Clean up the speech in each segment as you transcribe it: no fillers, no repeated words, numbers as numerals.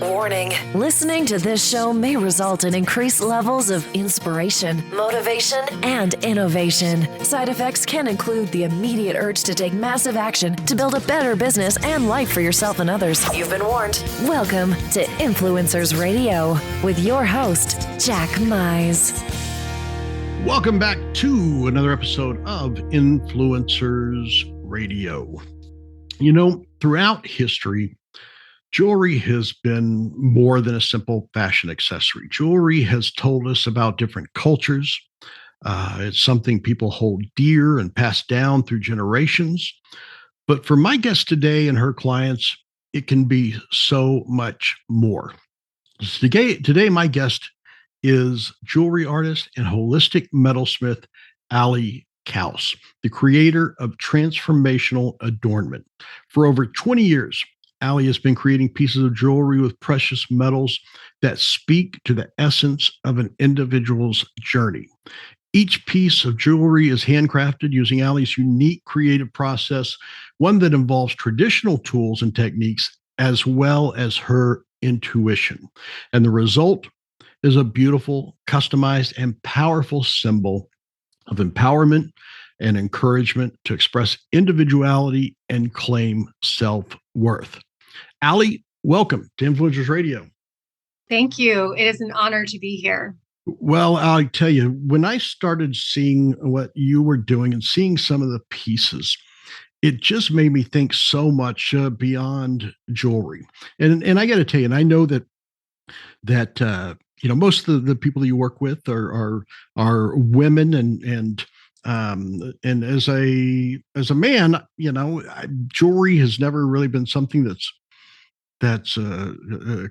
Warning. Listening to this show may result in increased levels of inspiration, motivation, and innovation. Side effects can include the immediate urge to take massive action to build a better business and life for yourself and others. You've been warned. Welcome to Influencers Radio with your host, Jack Mize. Welcome back to another episode of Influencers Radio. You know, throughout history, jewelry has been more than a simple fashion accessory. Jewelry has told us about different cultures. It's something people hold dear and pass down through generations. But for my guest today and her clients, it can be so much more. Today my guest is jewelry artist and holistic metalsmith Ali Kauss, the creator of Transformational Adornment. For over 20 years, Ali has been creating pieces of jewelry with precious metals that speak to the essence of an individual's journey. Each piece of jewelry is handcrafted using Ali's unique creative process, one that involves traditional tools and techniques as well as her intuition. And the result is a beautiful, customized, and powerful symbol of empowerment and encouragement to express individuality and claim self-worth. Ali, welcome to Influencers Radio. Thank you. It is an honor to be here. Well, I'll tell you, when I started seeing what you were doing and seeing some of the pieces, it just made me think so much beyond jewelry. And I got to tell you, and I know that most of the people that you work with are women, and as a man, jewelry has never really been something that's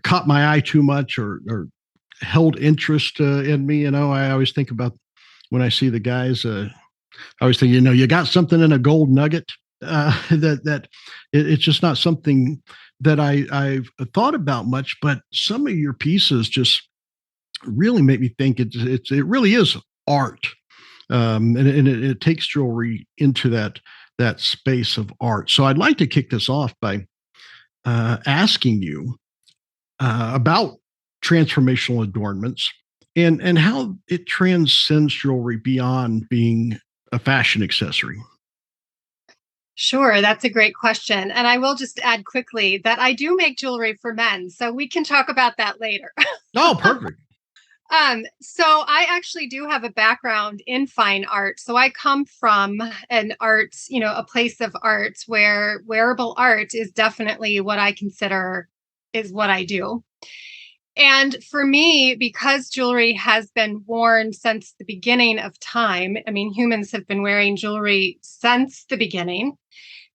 caught my eye too much or held interest in me. I always think about when I see the guys. I always think, you got something in a gold nugget. That it's just not something that I've thought about much. But some of your pieces just really make me think it really is art, and it takes jewelry into that space of art. So I'd like to kick this off by asking you about transformational adornments and how it transcends jewelry beyond being a fashion accessory. Sure, that's a great question. And I will just add quickly that I do make jewelry for men, so we can talk about that later. Oh, perfect. So I actually do have a background in fine art. So I come from an arts, a place of arts where wearable art is definitely what I consider is what I do. And for me, because jewelry has been worn since the beginning of time, humans have been wearing jewelry since the beginning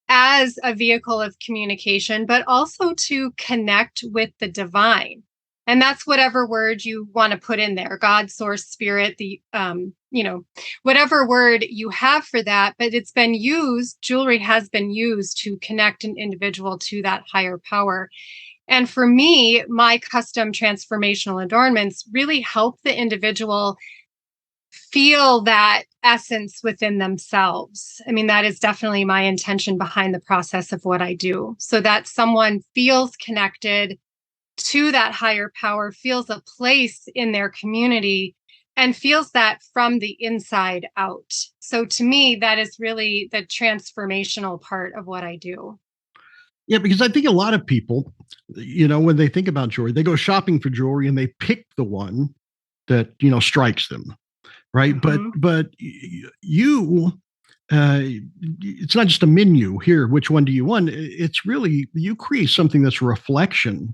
as a vehicle of communication, but also to connect with the divine. And that's whatever word you want to put in there, God, source, spirit, whatever word you have for that. But it's been used, jewelry has been used to connect an individual to that higher power. And for me, my custom transformational adornments really help the individual feel that essence within themselves. That is definitely my intention behind the process of what I do, so that someone feels connected to that higher power, feels a place in their community, and feels that from the inside out. So to me, that is really the transformational part of what I do. Yeah, because I think a lot of people, when they think about jewelry, they go shopping for jewelry and they pick the one that, strikes them. Right. Mm-hmm. But you, it's not just a menu here. Which one do you want? It's really, you create something that's a reflection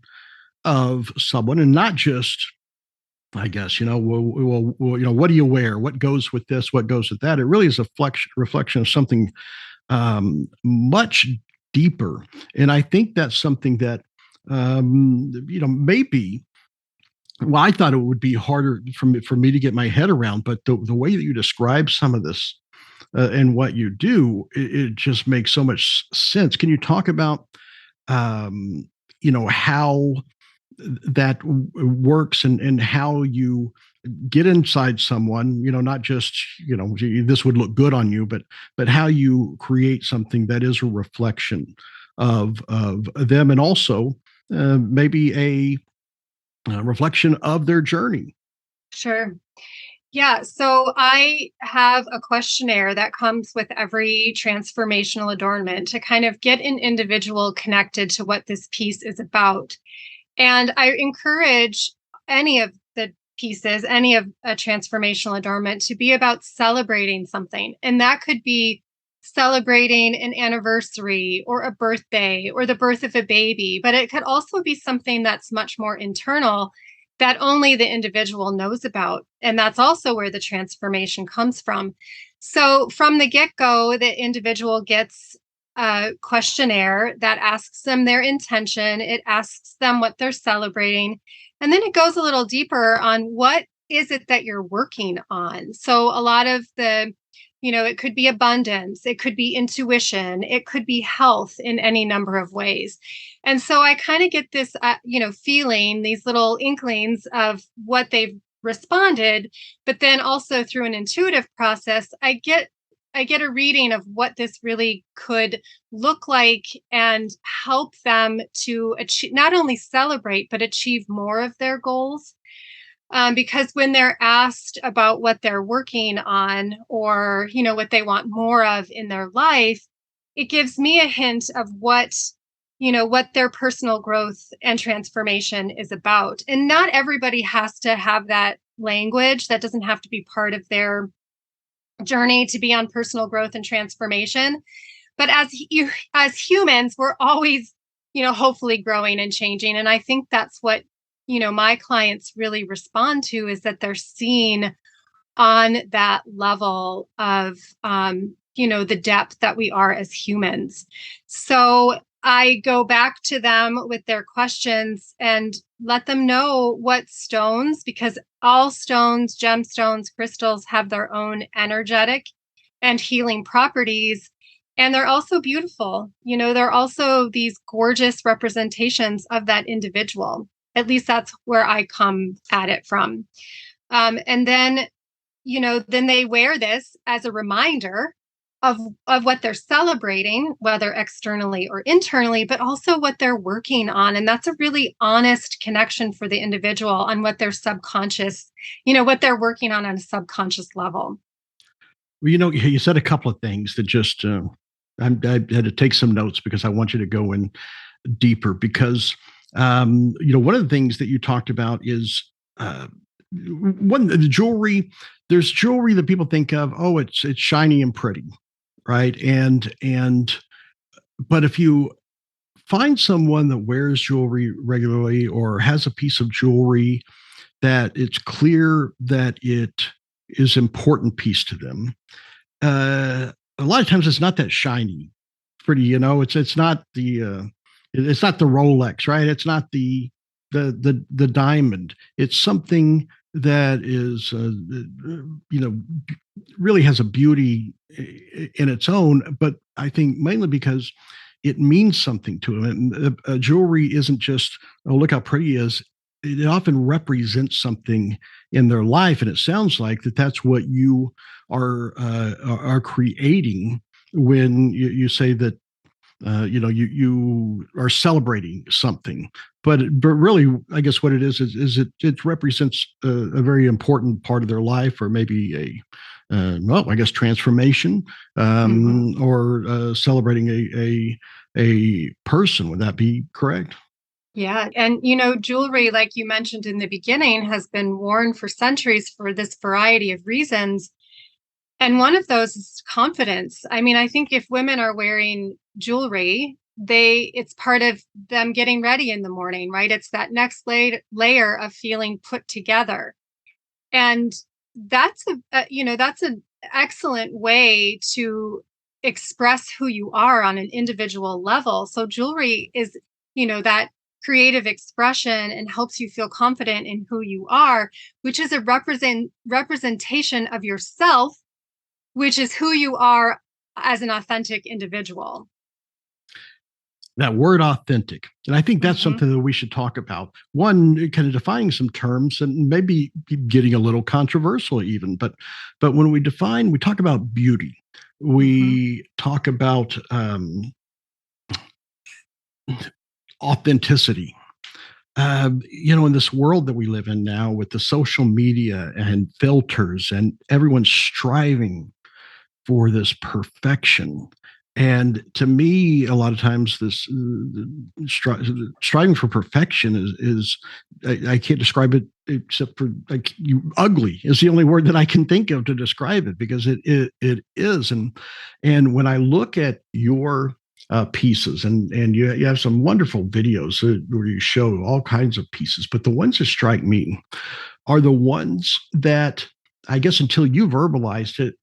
of someone, and not just, I guess, what do you wear? What goes with this? What goes with that? It really is a reflection of something much deeper. And I think that's something that, maybe, well, I thought it would be harder for me to get my head around, but the way that you describe some of this and what you do, it just makes so much sense. Can you talk about, how that works and how you get inside someone, not just, this would look good on you, but how you create something that is a reflection of them, and also maybe reflection of their journey. Sure. Yeah, so I have a questionnaire that comes with every transformational adornment to kind of get an individual connected to what this piece is about. And I encourage any of the pieces, any of a transformational adornment to be about celebrating something. And that could be celebrating an anniversary or a birthday or the birth of a baby, but it could also be something that's much more internal that only the individual knows about. And that's also where the transformation comes from. So from the get-go, the individual gets a questionnaire that asks them their intention. It asks them what they're celebrating. And then it goes a little deeper on what is it that you're working on. So a lot of the, it could be abundance, it could be intuition, it could be health in any number of ways. And so I kind of get this, feeling, these little inklings of what they've responded, but then also through an intuitive process, I get a reading of what this really could look like and help them to achieve, not only celebrate, but achieve more of their goals. Because when they're asked about what they're working on or, what they want more of in their life, it gives me a hint of what their personal growth and transformation is about. And not everybody has to have that language. That doesn't have to be part of their journey to be on personal growth and transformation. But as humans, we're always, hopefully growing and changing. And I think that's what, my clients really respond to, is that they're seen on that level of, the depth that we are as humans. So I go back to them with their questions and let them know what stones, because all stones, gemstones, crystals have their own energetic and healing properties. And they're also beautiful. They're also these gorgeous representations of that individual. At least that's where I come at it from. And then, then they wear this as a reminder of what they're celebrating, whether externally or internally, but also what they're working on. And that's a really honest connection for the individual on what their subconscious, what they're working on a subconscious level. Well, you said a couple of things that just, I had to take some notes because I want you to go in deeper because, one of the things that you talked about is, the jewelry. There's jewelry that people think of, oh, it's shiny and pretty, right? But if you find someone that wears jewelry regularly or has a piece of jewelry that it's clear that it is an important piece to them, a lot of times it's not that shiny, pretty. It's not the it's not the Rolex, right? It's not the diamond. It's something that is really has a beauty in its own. But I think mainly because it means something to them. And jewelry isn't just, oh, look how pretty it is. It often represents something in their life, and it sounds like that's what you are creating when you say that you are celebrating something. But really, I guess what it is it represents a very important part of their life, or maybe I guess transformation, or celebrating a person. Would that be correct? Yeah. And, jewelry, like you mentioned in the beginning, has been worn for centuries for this variety of reasons. And one of those is confidence. I mean, I think if women are wearing jewelry, it's part of them getting ready in the morning, right? It's that next layer of feeling put together. And that's that's an excellent way to express who you are on an individual level. So jewelry is, that creative expression and helps you feel confident in who you are, which is a representation of yourself, which is who you are as an authentic individual. That word authentic. And I think that's something that we should talk about. One, kind of defining some terms and maybe getting a little controversial even, but when we talk about beauty, we talk about authenticity. in this world that we live in now with the social media and filters and everyone's striving for this perfection. And to me, a lot of times, this striving for perfection is I can't describe it except for like ugly is the only word that I can think of to describe it, because it is. And when I look at your pieces, and you have some wonderful videos where you show all kinds of pieces, but the ones that strike me are the ones that, I guess, until you verbalized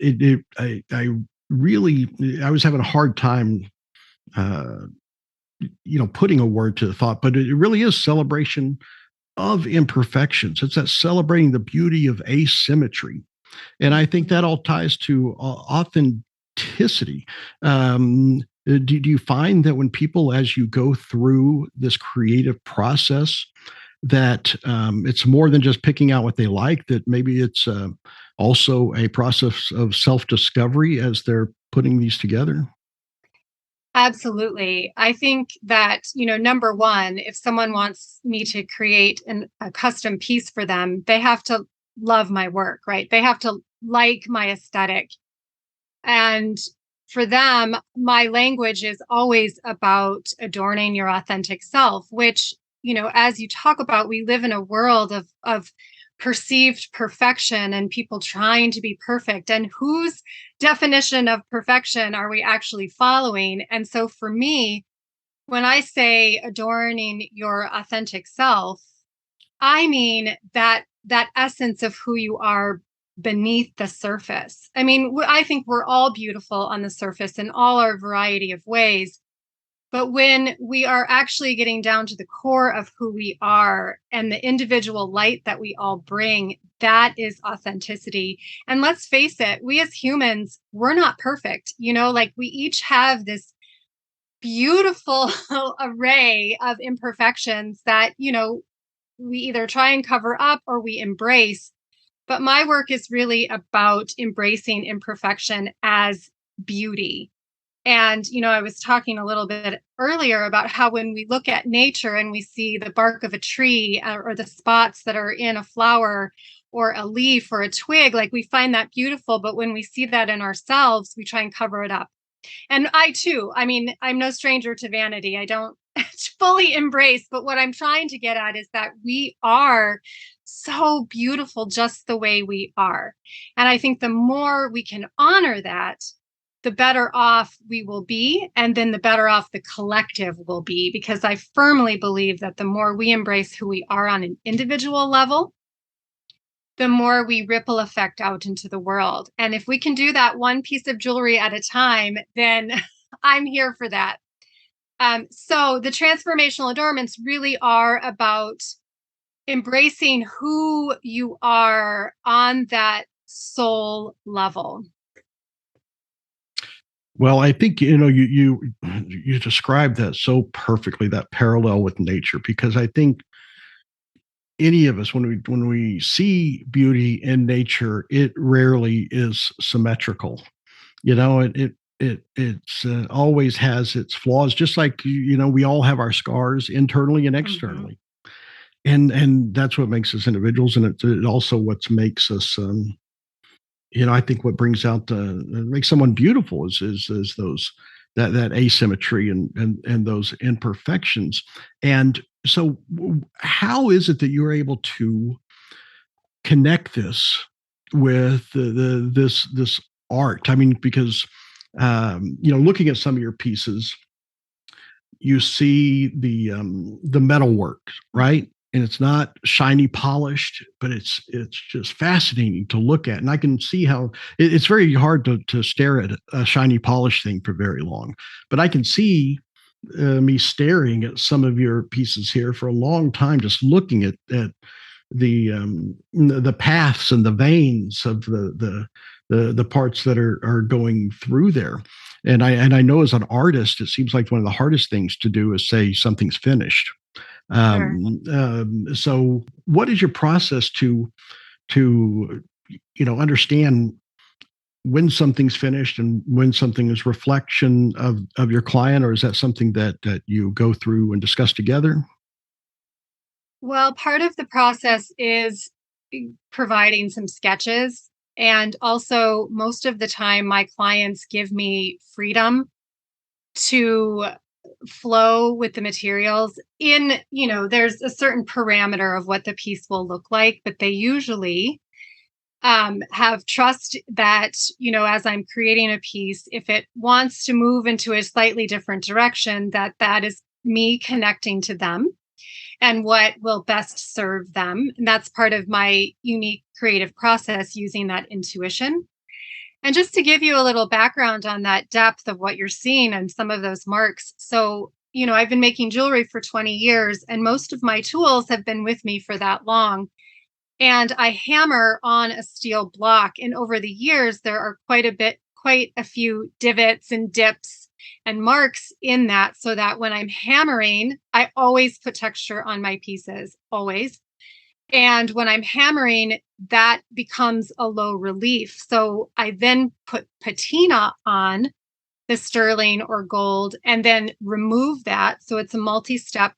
I really, I was having a hard time, uh, putting a word to the thought, but it really is celebration of imperfections. It's that celebrating the beauty of asymmetry. And I think that all ties to authenticity. Do you find that when people, as you go through this creative process, that it's more than just picking out what they like, that maybe it's also a process of self-discovery as they're putting these together? Absolutely. I think that, number one, if someone wants me to create a custom piece for them, they have to love my work, right? They have to like my aesthetic. And for them, my language is always about adorning your authentic self, which, as you talk about, we live in a world of perceived perfection and people trying to be perfect. And whose definition of perfection are we actually following? And so for me, when I say adorning your authentic self, I mean that essence of who you are beneath the surface. I mean, I think we're all beautiful on the surface in all our variety of ways. But when we are actually getting down to the core of who we are and the individual light that we all bring, that is authenticity. And let's face it, we as humans, we're not perfect. Like we each have this beautiful array of imperfections that, we either try and cover up or we embrace. But my work is really about embracing imperfection as beauty. And, I was talking a little bit earlier about how when we look at nature and we see the bark of a tree or the spots that are in a flower or a leaf or a twig, like we find that beautiful. But when we see that in ourselves, we try and cover it up. And I too, I mean, I'm no stranger to vanity. I don't fully embrace, but what I'm trying to get at is that we are so beautiful just the way we are. And I think the more we can honor that, the better off we will be. And then the better off the collective will be, because I firmly believe that the more we embrace who we are on an individual level, the more we ripple effect out into the world. And if we can do that one piece of jewelry at a time, then I'm here for that. So the transformational adornments really are about embracing who you are on that soul level. Well, I think you described that so perfectly, that parallel with nature, because I think any of us, when we see beauty in nature, it rarely is symmetrical. It's always has its flaws, just like we all have our scars internally and externally, and that's what makes us individuals, and it also what makes us. I think what brings out makes someone beautiful is those that asymmetry and those imperfections. And so, how is it that you're able to connect this with this art? I mean, because looking at some of your pieces, you see the metal work, right? And it's not shiny polished, but it's just fascinating to look at. And I can see how it's very hard to stare at a shiny polished thing for very long. But I can see me staring at some of your pieces here for a long time, just looking at the paths and the veins of the parts that are going through there. And I know as an artist, it seems like one of the hardest things to do is say something's finished. Sure. So what is your process to understand when something's finished and when something is reflection of your client, or is that something that you go through and discuss together? Well, part of the process is providing some sketches. And also, most of the time, my clients give me freedom to flow with the materials there's a certain parameter of what the piece will look like, but they usually have trust that, as I'm creating a piece, if it wants to move into a slightly different direction, that is me connecting to them and what will best serve them. And that's part of my unique creative process, using that intuition. And just to give you a little background on that depth of what you're seeing and some of those marks. So, I've been making jewelry for 20 years, and most of my tools have been with me for that long. And I hammer on a steel block. And over the years, there are quite a few divots and dips and marks in that, so that when I'm hammering, I always put texture on my pieces, always. And when I'm hammering, that becomes a low relief. So I then put patina on the sterling or gold and then remove that. So it's a multi-step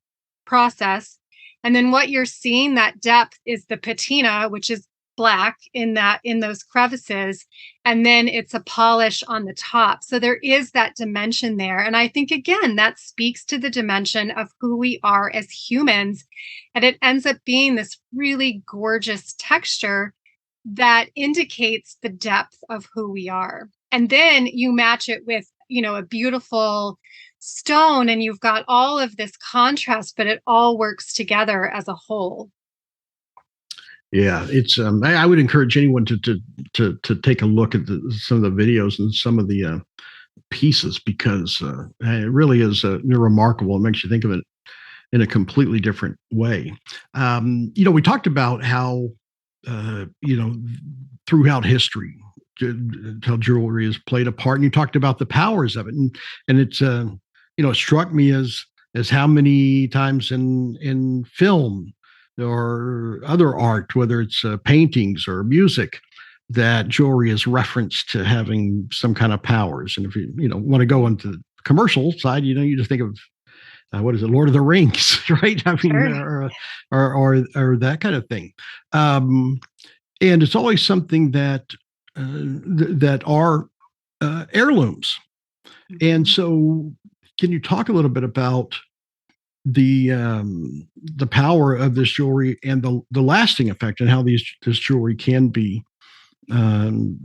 process. And then what you're seeing, that depth, is the patina, which is black in those crevices. And then it's a polish on the top. So there is that dimension there. And I think, again, that speaks to the dimension of who we are as humans. And it ends up being this really gorgeous texture that indicates the depth of who we are. And then you match it with, a beautiful stone, and you've got all of this contrast, but it all works together as a whole. Yeah, it's I would encourage anyone to take a look at some of the videos and some of the pieces, because it really is remarkable. It makes you think of it in a completely different way. We talked about how throughout history, how jewelry has played a part, and you talked about the powers of it, and it's it struck me as how many times in film or other art, whether it's paintings or music, that jewelry is referenced to having some kind of powers. And if you want to go into the commercial side, you just think of what is it, Lord of the Rings, right? I mean, Sure. or that kind of thing. And it's always something that that are heirlooms. And Mhm. so, can you talk a little bit about the power of this jewelry and the lasting effect, and how this jewelry can be um,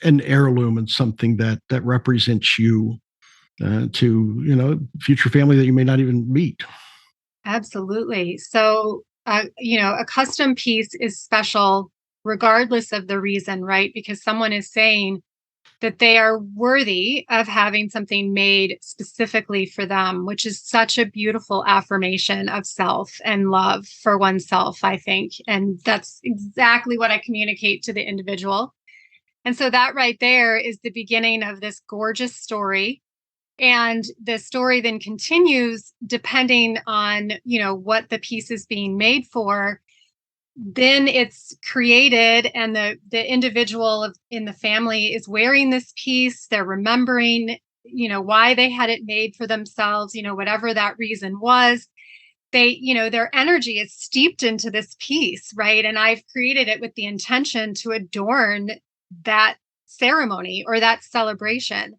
an heirloom and something that represents you to future family that you may not even meet. Absolutely. So, a custom piece is special regardless of the reason, right? Because someone is saying that they are worthy of having something made specifically for them, which is such a beautiful affirmation of self and love for oneself, I think. And that's exactly what I communicate to the individual. And so that right there is the beginning of this gorgeous story. And the story then continues depending on, what the piece is being made for. Then it's created, and the individual in the family is wearing this piece. They're remembering, why they had it made for themselves, whatever that reason was. Their energy is steeped into this piece, right? And I've created it with the intention to adorn that ceremony or that celebration.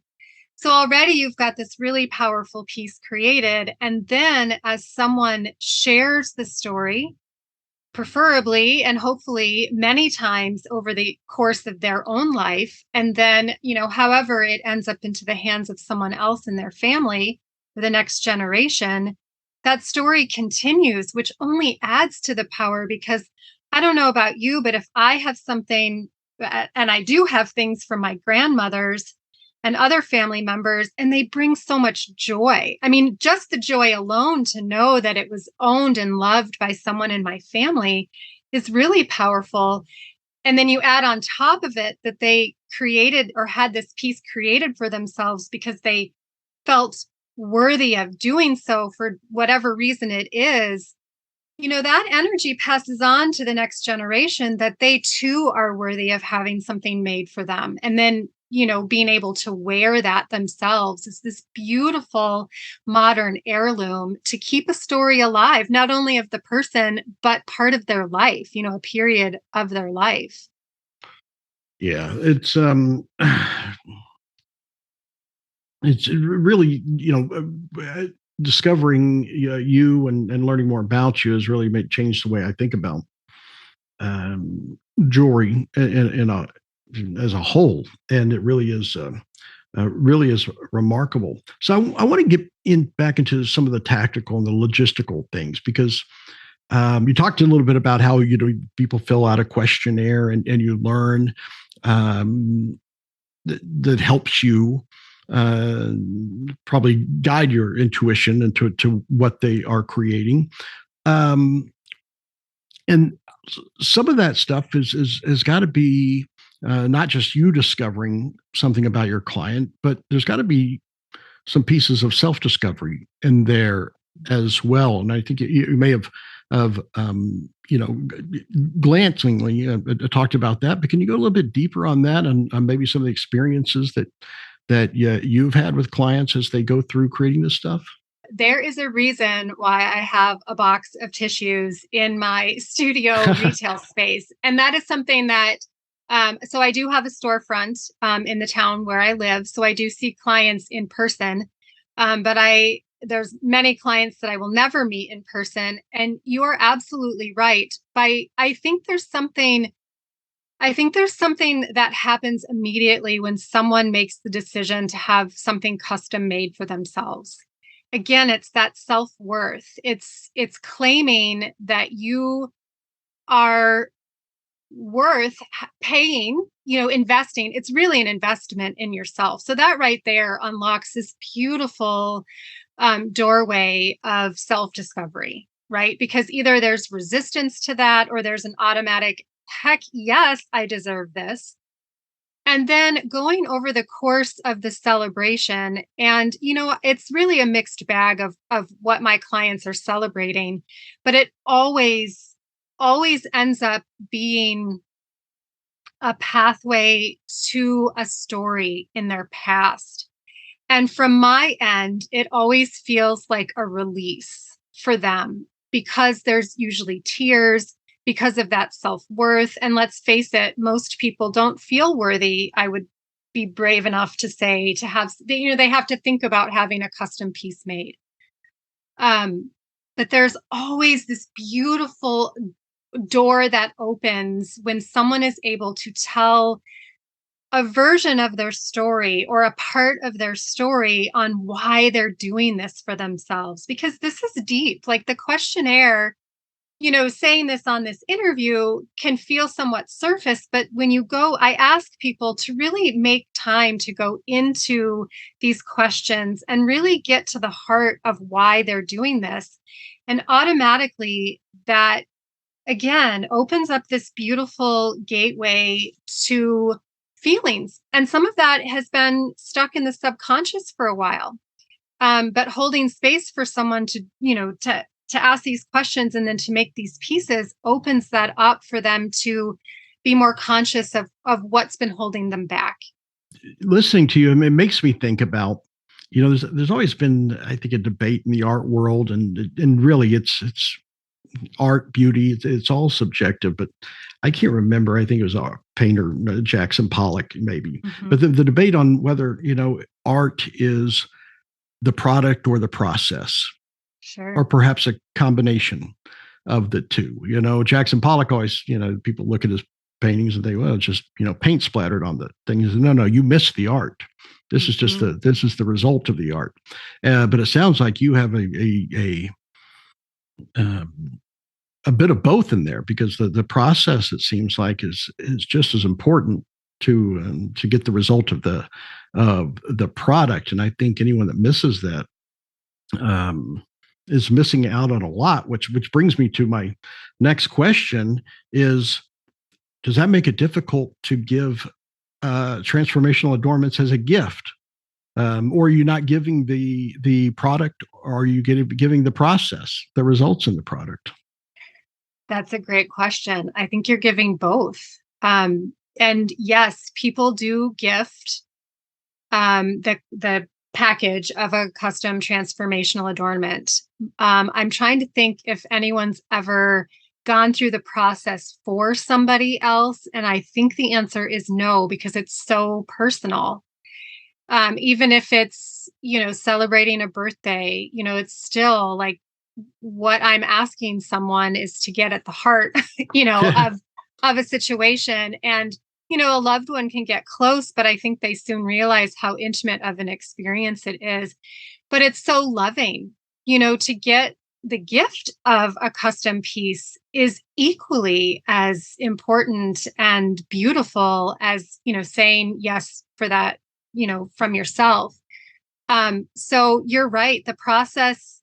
So already you've got this really powerful piece created. And then as someone shares the story, preferably and hopefully many times over the course of their own life, and then, however it ends up into the hands of someone else in their family for the next generation, that story continues, which only adds to the power. Because I don't know about you, but if I have something, and I do have things from my grandmothers and other family members, and they bring so much joy. I mean, just the joy alone to know that it was owned and loved by someone in my family is really powerful. And then you add on top of it that they created or had this piece created for themselves because they felt worthy of doing so for whatever reason it is. That energy passes on to the next generation, that they too are worthy of having something made for them. And then being able to wear that themselves is this beautiful modern heirloom to keep a story alive, not only of the person, but part of their life, a period of their life. Yeah, it's really, discovering you and learning more about you has really changed the way I think about jewelry as a whole, and it really is remarkable. So I want to get back into some of the tactical and the logistical things, because you talked a little bit about how people fill out a questionnaire and you learn that helps you probably guide your intuition into to what they are creating. And some of that stuff has got to be not just you discovering something about your client, but there's got to be some pieces of self-discovery in there as well. And I think you may have glancingly talked about that, but can you go a little bit deeper on that and maybe some of the experiences that you've had with clients as they go through creating this stuff? There is a reason why I have a box of tissues in my studio retail space. And that is something that, so I do have a storefront in the town where I live. So I do see clients in person, but there's many clients that I will never meet in person. And you are absolutely right. I think there's something that happens immediately when someone makes the decision to have something custom made for themselves. Again, it's that self-worth. It's claiming that you are worth paying, investing. It's really an investment in yourself. So that right there unlocks this beautiful doorway of self-discovery, right? Because either there's resistance to that or there's an automatic, heck yes, I deserve this. And then going over the course of the celebration, and it's really a mixed bag of what my clients are celebrating, but it always ends up being a pathway to a story in their past. And from my end, it always feels like a release for them, because there's usually tears because of that self-worth. And let's face it, most people don't feel worthy. I would be brave enough to say to have, they have to think about having a custom piece made. But there's always this beautiful door that opens when someone is able to tell a version of their story or a part of their story on why they're doing this for themselves. Because this is deep. Like the questionnaire, saying this on this interview can feel somewhat surface, but when you go, I ask people to really make time to go into these questions and really get to the heart of why they're doing this. And automatically that, again, opens up this beautiful gateway to feelings. And some of that has been stuck in the subconscious for a while. But holding space for someone to ask these questions and then to make these pieces opens that up for them to be more conscious of what's been holding them back. Listening to you, it makes me think about, there's always been, I think, a debate in the art world, and really it's art, beauty, it's all subjective, but I can't remember. I think it was a painter, Jackson Pollock, maybe. Mm-hmm. But the debate on whether, art is the product or the process. Sure. Or perhaps a combination of the two. Jackson Pollock always, people look at his paintings and they, well, it's just, paint splattered on the things. No, you missed the art. This is just this is the result of the art. But it sounds like you have a bit of both in there, because the process, it seems like, is just as important to get the result of the product. And I think anyone that misses that is missing out on a lot, which brings me to my next question is, does that make it difficult to give transformational adornments as a gift? Or are you not giving the product, or are you giving the process, the results in the product? That's a great question. I think you're giving both. And yes, people do gift the package of a custom transformational adornment. I'm trying to think if anyone's ever gone through the process for somebody else, and I think the answer is no, because it's so personal. Even if it's, celebrating a birthday, it's still like what I'm asking someone is to get at the heart, of a situation. And, a loved one can get close, but I think they soon realize how intimate of an experience it is. But it's so loving, to get the gift of a custom piece is equally as important and beautiful as, saying yes for that, from yourself. So you're right. The process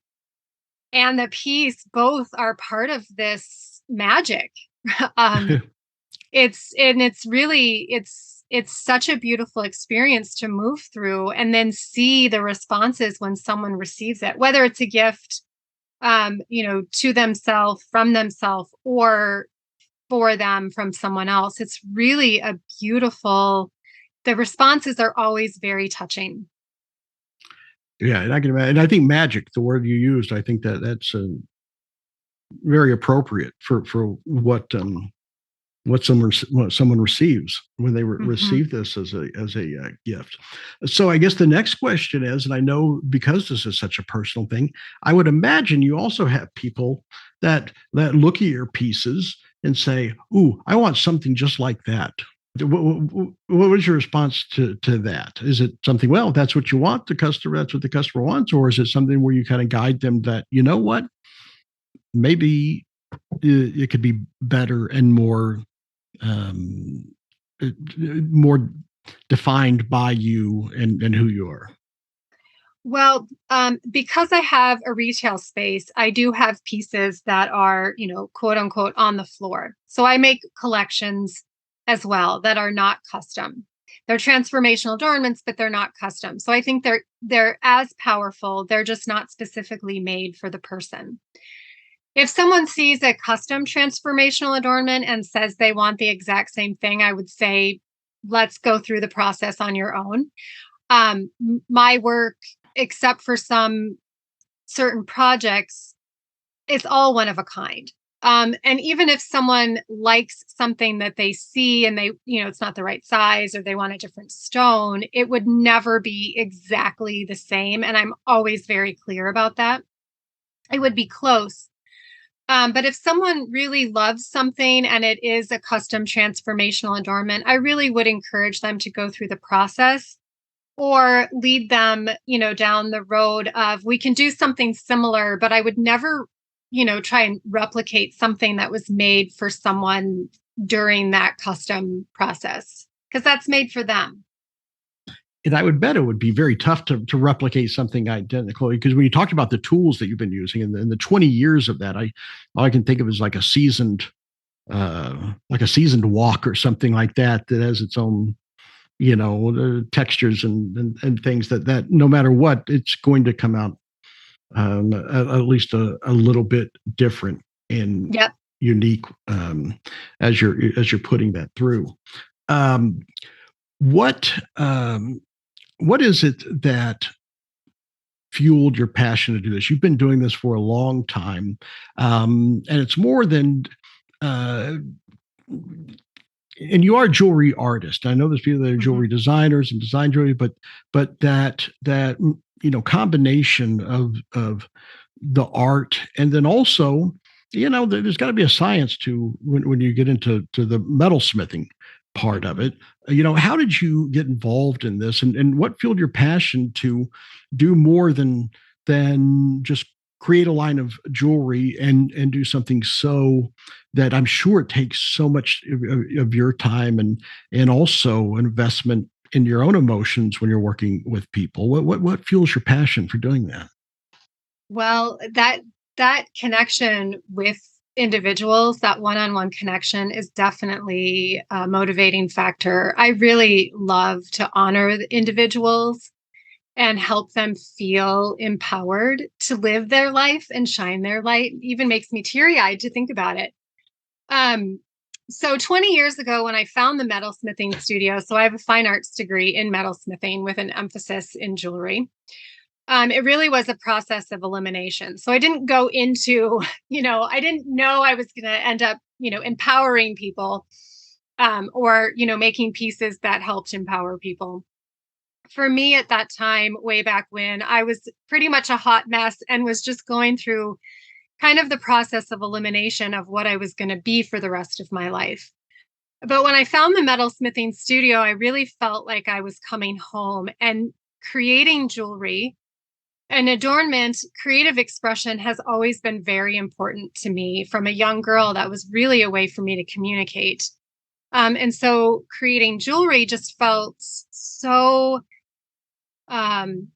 and the piece both are part of this magic. um, it's such a beautiful experience to move through and then see the responses when someone receives it, whether it's a gift, to themselves, from themselves, or for them from someone else. It's really a beautiful, the responses are always very touching. Yeah, and I can imagine. And I think magic, the word you used, I think that's very appropriate for what someone receives when they receive this as a gift. So I guess the next question is, and I know because this is such a personal thing, I would imagine you also have people that look at your pieces and say, "Ooh, I want something just like that." What was your response to that? Is it something, well, that's what you want, that's what the customer wants, or is it something where you kind of guide them that, you know what, maybe it could be better and um, more defined by you and who you are? Well, because I have a retail space, I do have pieces that are, quote unquote, on the floor. So I make collections as well that are not custom. They're transformational adornments, but they're not custom. So I think they're as powerful. They're just not specifically made for the person. If someone sees a custom transformational adornment and says they want the exact same thing, I would say, let's go through the process on your own. My work, except for some certain projects, it's all one of a kind. And even if someone likes something that they see and they, it's not the right size or they want a different stone, it would never be exactly the same. And I'm always very clear about that. It would be close. But if someone really loves something and it is a custom transformational adornment, I really would encourage them to go through the process or lead them, down the road of, we can do something similar, but I would never, try and replicate something that was made for someone during that custom process, because that's made for them. And I would bet it would be very tough to replicate something identical, because when you talked about the tools that you've been using and the 20 years of that, all I can think of is like a seasoned walk or something like that has its own, textures and things that no matter what, it's going to come out at least a little bit different and Yep. unique as you're putting that through. Um, what what is it that fueled your passion to do this? You've been doing this for a long time, and it's more than. Uh, and you are a jewelry artist. I know there's people that are jewelry designers and design jewelry, but that combination of the art, and then also, there's got to be a science to when you get into the metalsmithing part of it. How did you get involved in this, and what fueled your passion to do more than just create a line of jewelry and do something so that I'm sure it takes so much of your time and also investment in your own emotions when you're working with people? What fuels your passion for doing that? Well, that connection with individuals, that one-on-one connection is definitely a motivating factor. I really love to honor the individuals and help them feel empowered to live their life and shine their light. It even makes me teary-eyed to think about it. Um, So 20 years ago, when I found the metalsmithing studio, so I have a fine arts degree in metalsmithing with an emphasis in jewelry. It really was a process of elimination. So I didn't go into, I didn't know I was going to end up, empowering people, or, making pieces that helped empower people. For me at that time, way back when, I was pretty much a hot mess and was just going through kind of the process of elimination of what I was going to be for the rest of my life. But when I found the metalsmithing studio, I really felt like I was coming home, and creating jewelry and adornment, creative expression has always been very important to me. From a young girl, that was really a way for me to communicate. And so creating jewelry just felt so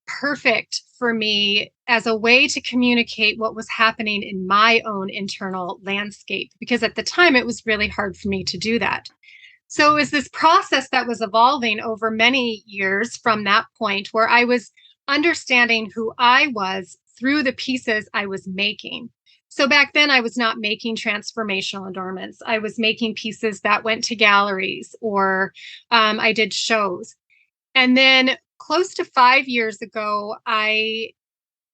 perfect for me as a way to communicate what was happening in my own internal landscape, because at the time it was really hard for me to do that. So it was this process that was evolving over many years from that point, where I was understanding who I was through the pieces I was making. So back then, I was not making transformational adornments. I was making pieces that went to galleries, or I did shows. And then close to 5 years ago, I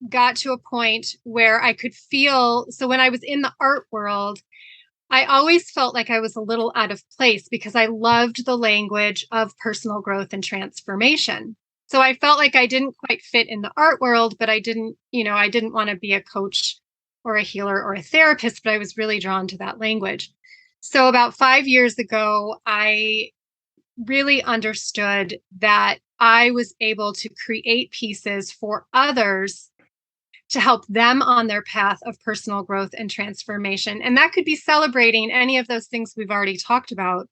got to a point where I could feel, so when I was in the art world, I always felt like I was a little out of place because I loved the language of personal growth and transformation. So I felt like I didn't quite fit in the art world, but I didn't want to be a coach or a healer or a therapist, but I was really drawn to that language. So about 5 years ago, I really understood that I was able to create pieces for others to help them on their path of personal growth and transformation. And that could be celebrating any of those things we've already talked about.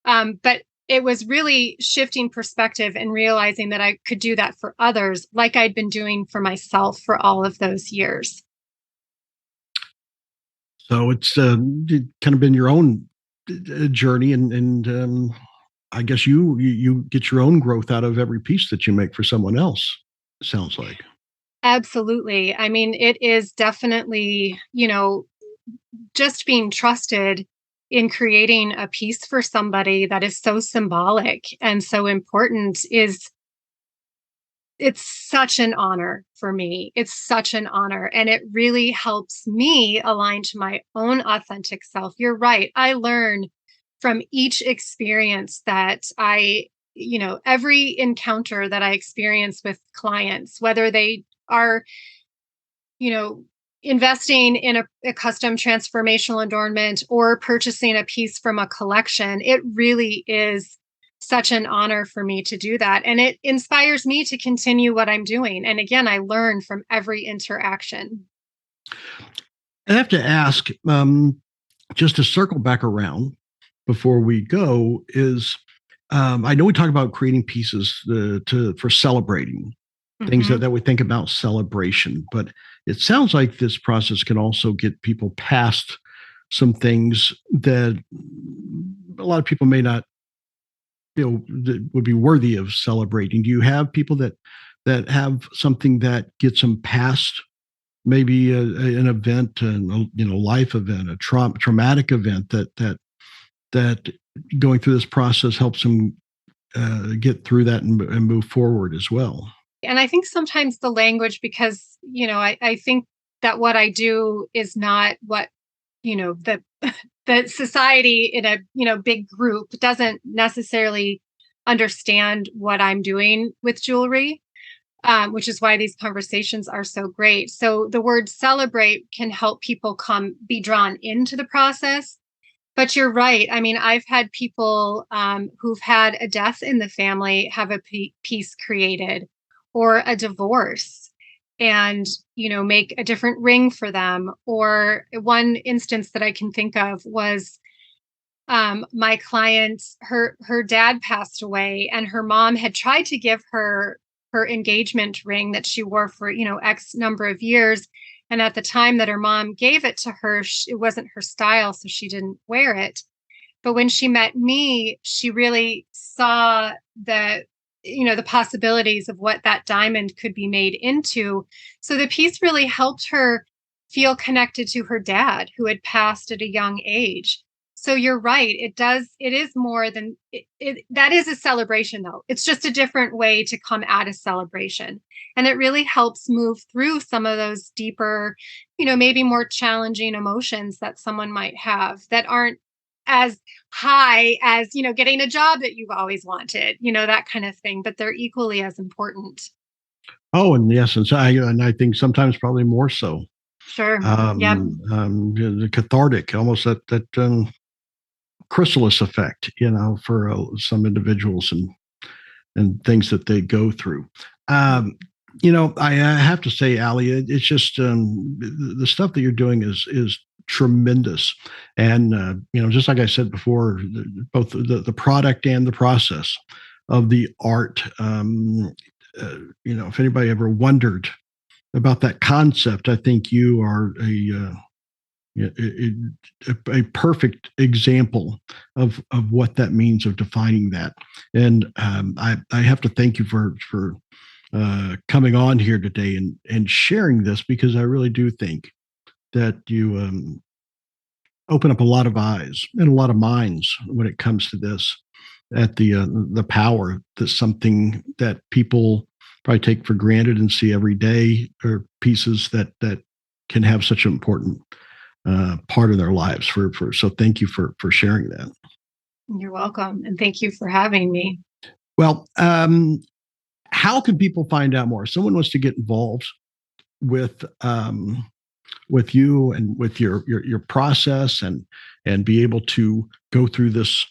But it was really shifting perspective and realizing that I could do that for others, like I'd been doing for myself for all of those years. So it's kind of been your own journey, and I guess you get your own growth out of every piece that you make for someone else. Sounds like. Absolutely. I mean, it is definitely, just being trusted in creating a piece for somebody that is so symbolic and so important it's such an honor for me. It's such an honor. And it really helps me align to my own authentic self. You're right. I learn from each experience that every encounter that I experience with clients, whether they are, investing in a custom transformational adornment or purchasing a piece from a collection, it really is such an honor for me to do that. And it inspires me to continue what I'm doing. And again, I learn from every interaction. I have to ask, just to circle back around before we go, is I know we talk about creating pieces for celebrating things Mhm. that we think about celebration, but it sounds like this process can also get people past some things that a lot of people may not feel that would be worthy of celebrating. Do you have people that have something that gets them past maybe an event, and life event, a traumatic event that going through this process helps them get through that and move forward as well? And I think sometimes the language, because, I think that what I do is not what, the the society in a, big group doesn't necessarily understand what I'm doing with jewelry, which is why these conversations are so great. So the word celebrate can help people be drawn into the process. But you're right. I mean, I've had people who've had a death in the family have a piece created, or a divorce, and, make a different ring for them. Or one instance that I can think of was my client, her dad passed away, and her mom had tried to give her engagement ring that she wore for, X number of years. And at the time that her mom gave it to her, it wasn't her style, so she didn't wear it. But when she met me, she really saw the possibilities of what that diamond could be made into. So the piece really helped her feel connected to her dad, who had passed at a young age. So you're right. It is more than that is a celebration though. It's just a different way to come at a celebration. And it really helps move through some of those deeper, maybe more challenging emotions that someone might have that aren't as high as, getting a job that you've always wanted, that kind of thing, but they're equally as important. Oh, in the essence, I think sometimes probably more so. Sure. Yep. The cathartic, almost that chrysalis effect, for some individuals and things that they go through. I have to say, Ali, it's just the stuff that you're doing is tremendous, and just like I said before, both the product and the process of the art. If anybody ever wondered about that concept, I think you are a perfect example of what that means, of defining that. And I have to thank you for coming on here today and sharing this, because I really do think that you open up a lot of eyes and a lot of minds when it comes to this, at the power that something that people probably take for granted and see every day, or pieces that can have such an important part of their lives. So thank you for sharing that. You're welcome, and thank you for having me. Well, how can people find out more? If someone wants to get involved with you and with your process, and be able to go through this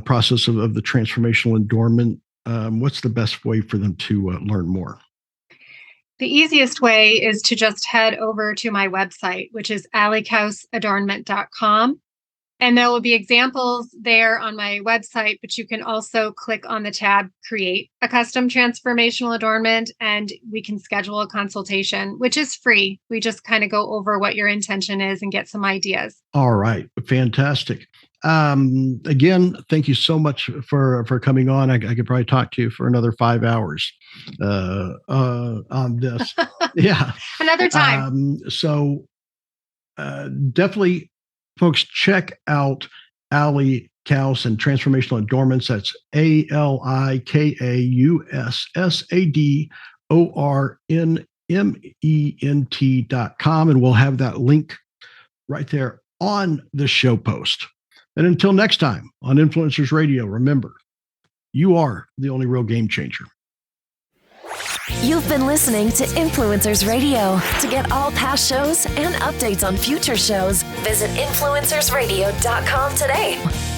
process of the transformational adornment, what's the best way for them to learn more? The easiest way is to just head over to my website, which is alikausadornment.com. And there will be examples there on my website, but you can also click on the tab, Create a Custom Transformational Adornment, and we can schedule a consultation, which is free. We just kind of go over what your intention is and get some ideas. All right. Fantastic. Again, thank you so much for coming on. I could probably talk to you for another 5 hours on this. Yeah. Another time. Definitely, folks, check out Ali Kauss and Transformational Adornments. That's ALIKAUSSADORNMENT.com. And we'll have that link right there on the show post. And until next time on Influencers Radio, remember, you are the only real game changer. You've been listening to Influencers Radio. To get all past shows and updates on future shows, visit influencersradio.com today.